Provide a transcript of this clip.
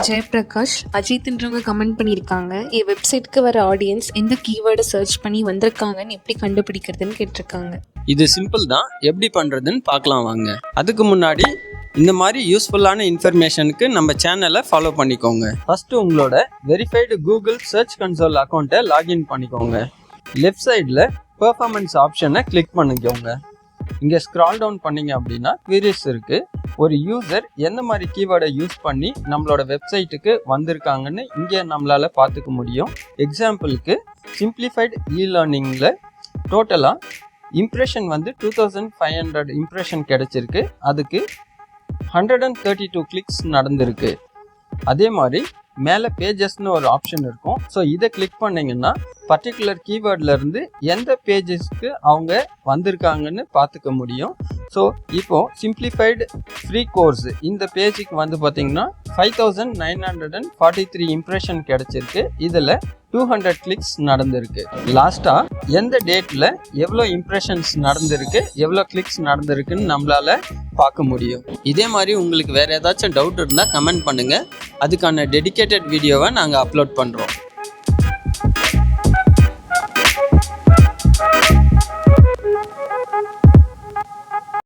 Jayaprakash அஜித்ன்றவங்க comment பண்ணியிருக்காங்க, என் வெப்சைட்க்கு வர audience எந்த கீவேர்டை சர்ச் பண்ணி வந்திருக்காங்கன்னு எப்படி கண்டுபிடிக்கிறதுன்னு கேட்டிருக்காங்க. இது சிம்பிள் தான், எப்படி பண்ணுறதுன்னு பார்க்கலாம் வாங்க. அதுக்கு முன்னாடி இந்த மாதிரி யூஸ்ஃபுல்லான இன்ஃபர்மேஷனுக்கு நம்ம சேனலை ஃபாலோ பண்ணிக்கோங்க. ஃபஸ்ட்டு உங்களோட வெரிஃபைடு கூகுள் சர்ச் கன்சோல் அக்கௌண்ட்டை லாகின் பண்ணிக்கோங்க. லெஃப்ட் சைடில் பெர்ஃபார்மன்ஸ் ஆப்ஷனை கிளிக் பண்ணிக்கோங்க. இங்கே ஸ்க்ரால் டவுன் பண்ணிங்க அப்படின்னா queries இருக்குது. ஒரு யூசர் எந்த மாதிரி கீவேர்டை யூஸ் பண்ணி நம்மளோட வெப்சைட்டுக்கு வந்திருக்காங்கன்னு இங்கே நம்மளால் பார்த்துக்க முடியும். எக்ஸாம்பிளுக்கு சிம்பிளிஃபைடு இ-லேர்னிங்கில் டோட்டலாக இம்ப்ரெஷன் 2500 இம்ப்ரெஷன் கிடச்சிருக்கு. அதுக்கு 132 கிளிக்ஸ் நடந்திருக்கு. அதே மாதிரி மேலே பேஜஸ்னு ஒரு ஆப்ஷன் இருக்கும். ஸோ இதை கிளிக் பண்ணிங்கன்னா பர்டிகுலர் கீவேர்ட்லேருந்து எந்த பேஜஸ்க்கு அவங்க வந்திருக்காங்கன்னு பார்த்துக்க முடியும். ஸோ இப்போது சிம்பிளிஃபைடு ஃப்ரீ கோர்ஸ் இந்த பேஜுக்கு பார்த்திங்கன்னா 5943 இம்ப்ரெஷன் கிடச்சிருக்கு. இதில் 200 கிளிக்ஸ் நடந்திருக்கு. லாஸ்ட்டாக எந்த டேட்டில் எவ்வளோ இம்ப்ரெஷன்ஸ் நடந்திருக்கு, எவ்வளோ கிளிக்ஸ் நடந்திருக்குன்னு நம்மளால் பார்க்க முடியும். இதே மாதிரி உங்களுக்கு வேறு ஏதாச்சும் டவுட் இருந்தால் கமெண்ட் பண்ணுங்கள். அதுக்கான டெடிகேட்டட் வீடியோவை நாங்கள் அப்லோட் பண்ணுறோம்.